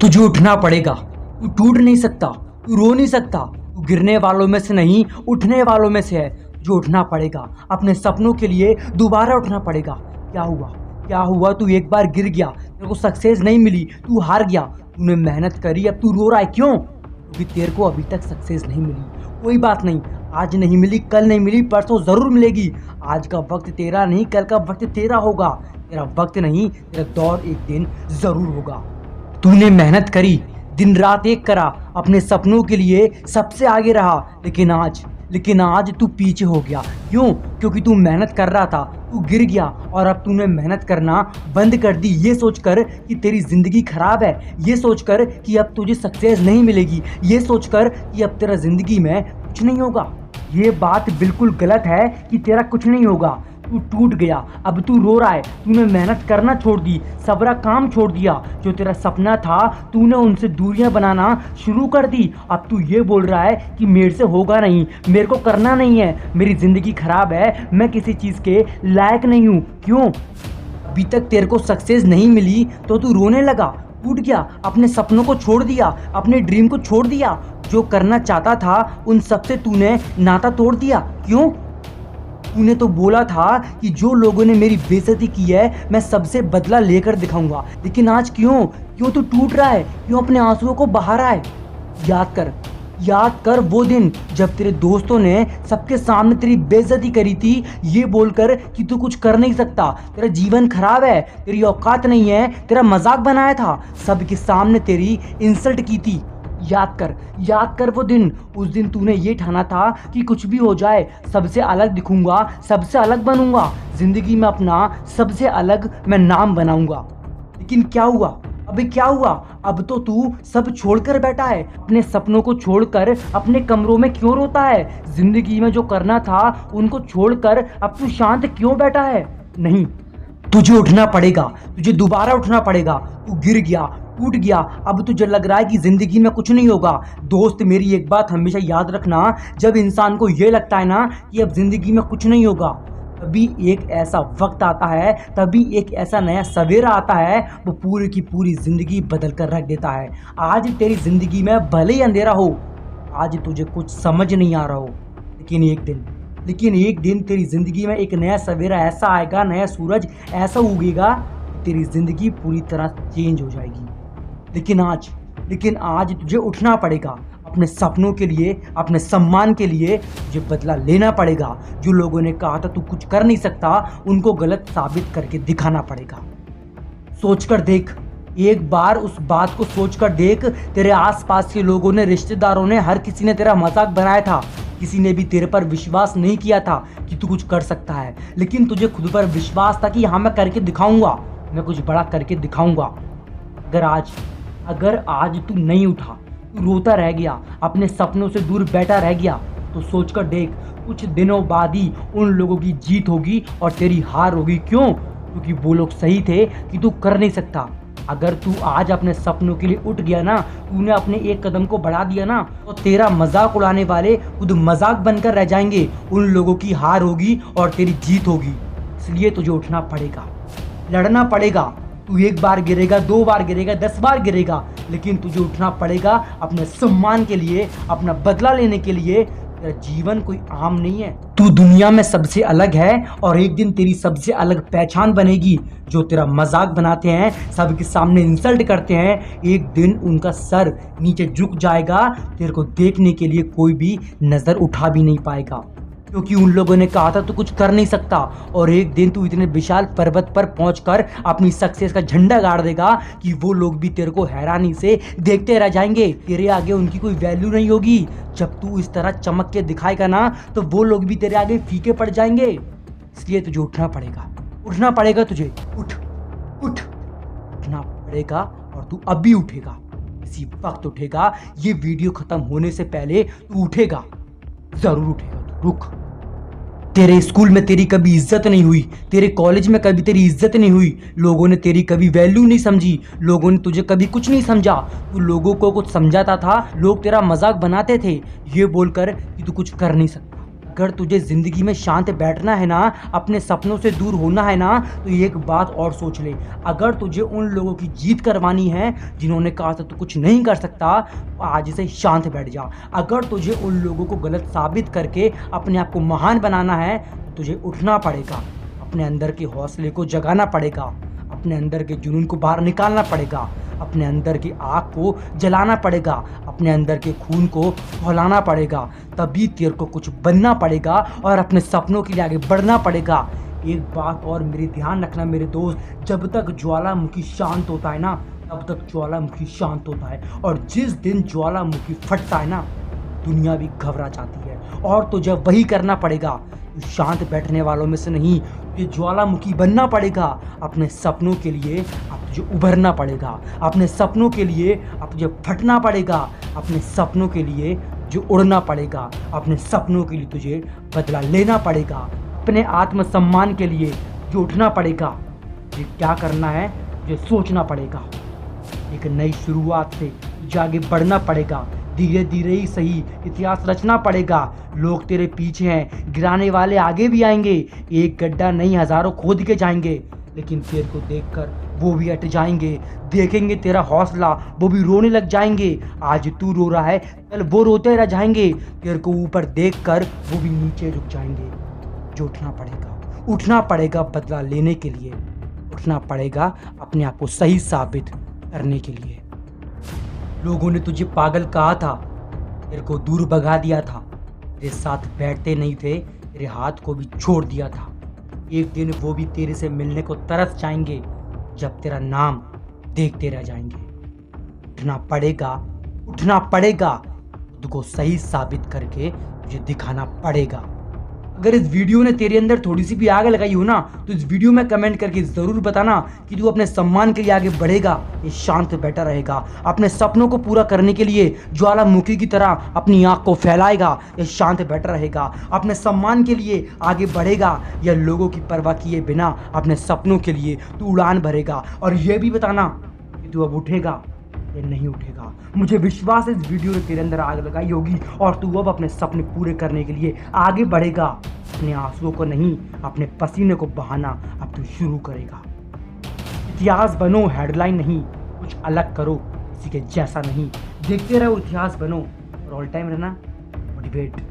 तुझे उठना पड़ेगा। तू टूट नहीं सकता, तू रो नहीं सकता, तू गिरने वालों में से नहीं उठने वालों में से है। जो उठना पड़ेगा, अपने सपनों के लिए दोबारा उठना पड़ेगा। क्या हुआ, क्या हुआ? तू एक बार गिर गया, तेरे को सक्सेस नहीं मिली, तू हार गया। तूने मेहनत करी, अब तू रो रहा है क्यों? क्योंकि तेरे को अभी तक सक्सेस नहीं मिली। कोई बात नहीं, आज नहीं मिली, कल नहीं मिली, परसों जरूर मिलेगी। आज का वक्त तेरा नहीं, कल का वक्त तेरा होगा। तेरा वक्त नहीं, तेरा दौर एक दिन जरूर होगा। तूने मेहनत करी, दिन रात एक करा, अपने सपनों के लिए सबसे आगे रहा, लेकिन आज तू पीछे हो गया। क्यों? क्योंकि तू मेहनत कर रहा था, तू गिर गया और अब तूने मेहनत करना बंद कर दी, ये सोचकर कि तेरी जिंदगी खराब है, ये सोचकर कि अब तुझे सक्सेस नहीं मिलेगी, ये सोचकर कि अब तेरा जिंदगी में कुछ नहीं होगा। ये बात बिल्कुल गलत है कि तेरा कुछ नहीं होगा। तू टूट गया, अब तू रो रहा है। तूने मेहनत करना छोड़ दी, सबरा काम छोड़ दिया। जो तेरा सपना था, तूने उनसे दूरियां बनाना शुरू कर दी। अब तू ये बोल रहा है कि मेरे से होगा नहीं, मेरे को करना नहीं है, मेरी जिंदगी खराब है, मैं किसी चीज़ के लायक नहीं हूँ। क्यों? अभी तक तेरे को सक्सेस नहीं मिली तो तू रोने लगा, टूट गया, अपने सपनों को छोड़ दिया, अपने ड्रीम को छोड़ दिया। जो करना चाहता था उन सबसे तूने नाता तोड़ दिया। क्यों? तूने तो बोला था कि जो लोगों ने मेरी बेइज्जती की है मैं सबसे बदला लेकर दिखाऊंगा, लेकिन आज क्यों तू टूट रहा है? क्यों अपने आंसुओं को बहा रहा है? याद कर वो दिन जब तेरे दोस्तों ने सबके सामने तेरी बेइज्जती करी थी, ये बोलकर कि तू कुछ कर नहीं सकता, तेरा जीवन खराब है, तेरी औकात नहीं है, तेरा मजाक बनाया था, सबके सामने तेरी इंसल्ट की थी। याद कर वो दिन। उस दिन तूने ये ठाना था कि कुछ भी हो जाए सबसे अलग दिखूंगा, सबसे अलग बनूंगा, जिंदगी में अपना सबसे अलग मैं नाम बनाऊंगा। लेकिन क्या हुआ? अबे क्या हुआ? अब तो तू सब छोड़कर बैठा है, अपने सपनों को छोड़कर अपने कमरों में क्यों रोता है? जिंदगी में जो करना था उनको छोड़कर अब तू शांत क्यों बैठा है? नहीं, तुझे उठना पड़ेगा, तुझे दोबारा उठना पड़ेगा। तू गिर गया, टूट गया, अब तुझे लग रहा है कि जिंदगी में कुछ नहीं होगा। दोस्त, मेरी एक बात हमेशा याद रखना, जब इंसान को ये लगता है ना कि अब जिंदगी में कुछ नहीं होगा, तभी एक ऐसा वक्त आता है, तभी एक ऐसा नया सवेरा आता है, वो पूरी की पूरी जिंदगी बदल कर रख देता है। आज तेरी जिंदगी में भले ही अंधेरा हो, आज तुझे कुछ समझ नहीं आ रहा हो, लेकिन एक दिन तेरी जिंदगी में एक नया सवेरा ऐसा आएगा, नया सूरज ऐसा उगेगा, तेरी जिंदगी पूरी तरह चेंज हो जाएगी। लेकिन आज तुझे उठना पड़ेगा, अपने सपनों के लिए, अपने सम्मान के लिए तुझे बदला लेना पड़ेगा। जो लोगों ने कहा था तू कुछ कर नहीं सकता, उनको गलत साबित करके दिखाना पड़ेगा। सोचकर देख, एक बार उस बात को सोचकर देख, तेरे आसपास के लोगों ने, रिश्तेदारों ने, हर किसी ने तेरा मजाक बनाया था, किसी ने भी तेरे पर विश्वास नहीं किया था कि तू कुछ कर सकता है, लेकिन तुझे खुद पर विश्वास था कि हाँ मैं करके दिखाऊंगा, मैं कुछ बड़ा करके दिखाऊंगा। अगर आज तू नहीं उठा, तू रोता रह गया, अपने सपनों से दूर बैठा रह गया, तो सोचकर देख, कुछ दिनों बाद ही उन लोगों की जीत होगी और तेरी हार होगी। क्यों? क्योंकि वो लोग सही थे कि तू कर नहीं सकता। अगर तू आज अपने सपनों के लिए उठ गया ना, तूने अपने एक कदम को बढ़ा दिया ना, तो तेरा मजाक उड़ाने वाले खुद मजाक बनकर रह जाएंगे। उन लोगों की हार होगी और तेरी जीत होगी। इसलिए तुझे उठना पड़ेगा, लड़ना पड़ेगा। तू एक बार गिरेगा, 2 बार गिरेगा, 10 बार गिरेगा, लेकिन तुझे उठना पड़ेगा अपने सम्मान के लिए, अपना बदला लेने के लिए। तेरा जीवन कोई आम नहीं है, तू दुनिया में सबसे अलग है और एक दिन तेरी सबसे अलग पहचान बनेगी। जो तेरा मजाक बनाते हैं, सबके सामने इंसल्ट करते हैं, एक दिन उनका सर नीचे झुक जाएगा, तेरे को देखने के लिए कोई भी नजर उठा भी नहीं पाएगा, क्योंकि उन लोगों ने कहा था तू कुछ कर नहीं सकता। और एक दिन तू इतने विशाल पर्वत पर पहुंचकर अपनी सक्सेस का झंडा गाड़ देगा कि वो लोग भी तेरे को हैरानी से देखते रह जाएंगे, तेरे आगे उनकी कोई वैल्यू नहीं होगी। जब तू इस तरह चमक के दिखाएगा ना, तो वो लोग भी तेरे आगे फीके पड़ जाएंगे। इसलिए तुझे उठना पड़ेगा तुझे। उठना पड़ेगा और तू अभी उठेगा, इसी वक्त उठेगा। ये वीडियो खत्म होने से पहले तू उठेगा, जरूर उठेगा। तू रुक। तेरे स्कूल में तेरी कभी इज्जत नहीं हुई, तेरे कॉलेज में कभी तेरी इज्जत नहीं हुई, लोगों ने तेरी कभी वैल्यू नहीं समझी, लोगों ने तुझे कभी कुछ नहीं समझा। तू लोगों को कुछ समझाता था, लोग तेरा मजाक बनाते थे, ये बोलकर कि तू कुछ कर नहीं सकता। अगर तुझे ज़िंदगी में शांत बैठना है ना, अपने सपनों से दूर होना है ना, तो एक बात और सोच ले। अगर तुझे उन लोगों की जीत करवानी है जिन्होंने कहा था तू कुछ नहीं कर सकता, तो आज से शांत बैठ जा। अगर तुझे उन लोगों को गलत साबित करके अपने आप को महान बनाना है, तो तुझे उठना पड़ेगा, अपने अंदर के हौसले को जगाना पड़ेगा, अपने अंदर के जुनून को बाहर निकालना पड़ेगा, अपने अंदर की आग को जलाना पड़ेगा, अपने अंदर के खून को खौलाना पड़ेगा। तभी तेरे को कुछ बनना पड़ेगा और अपने सपनों के लिए आगे बढ़ना पड़ेगा। एक बात और मेरी ध्यान रखना मेरे दोस्त, जब तक ज्वालामुखी शांत होता है ना, तब तक ज्वालामुखी शांत होता है, और जिस दिन ज्वालामुखी फटता है ना, दुनिया भी घबरा जाती है। और तुझे वही करना पड़ेगा। तू शांत बैठने वालों में से नहीं, तुझे ज्वालामुखी बनना पड़ेगा। अपने सपनों के लिए अब तुझे उभरना पड़ेगा, अपने सपनों के लिए अब तुझे फटना पड़ेगा, अपने सपनों के लिए जो उड़ना पड़ेगा, अपने सपनों के लिए तुझे बदला लेना पड़ेगा, अपने आत्मसम्मान के लिए जो उठना पड़ेगा। ये क्या करना है, ये सोचना पड़ेगा। एक नई शुरुआत से तुझे आगे बढ़ना पड़ेगा। धीरे धीरे ही सही इतिहास रचना पड़ेगा। लोग तेरे पीछे हैं, गिराने वाले आगे भी आएंगे। एक गड्ढा नहीं हजारों खोद के जाएंगे, लेकिन तेरे को देखकर वो भी हट जाएंगे। देखेंगे तेरा हौसला, वो भी रोने लग जाएंगे। आज तू रो रहा है, कल वो रोते रह जाएंगे। तेरे को ऊपर देखकर वो भी नीचे रुक जाएंगे। जो उठना पड़ेगा बदला लेने के लिए, उठना पड़ेगा अपने आप को सही साबित करने के लिए। लोगों ने तुझे पागल कहा था, तेरे को दूर भगा दिया था, तेरे साथ बैठते नहीं थे, तेरे हाथ को भी छोड़ दिया था। एक दिन वो भी तेरे से मिलने को तरस जाएंगे, जब तेरा नाम देखते रह जाएंगे। उठना पड़ेगा, खुद को सही साबित करके तुझे दिखाना पड़ेगा। अगर इस वीडियो ने तेरे अंदर थोड़ी सी भी आग लगाई हो ना, तो इस वीडियो में कमेंट करके ज़रूर बताना कि तू अपने सम्मान के लिए आगे बढ़ेगा, ये शांत बैठा रहेगा, अपने सपनों को पूरा करने के लिए ज्वालामुखी की तरह अपनी आँख को फैलाएगा, ये शांत बैठा रहेगा, अपने सम्मान के लिए आगे बढ़ेगा, या लोगों की परवाह किए बिना अपने सपनों के लिए तू उड़ान भरेगा। और ये भी बताना कि तू अब उठेगा ये नहीं उठेगा। मुझे विश्वास है इस वीडियो ने तेरे अंदर आग लगाई होगी, और तू अब अपने सपने पूरे करने के लिए आगे बढ़ेगा। अपने आंसुओं को नहीं, अपने पसीने को बहाना अब तू शुरू करेगा। इतिहास बनो, हेडलाइन नहीं, कुछ अलग करो, किसी के जैसा नहीं। देखते रहो इतिहास बनो, और ऑल टाइम रहना मोटिवेट।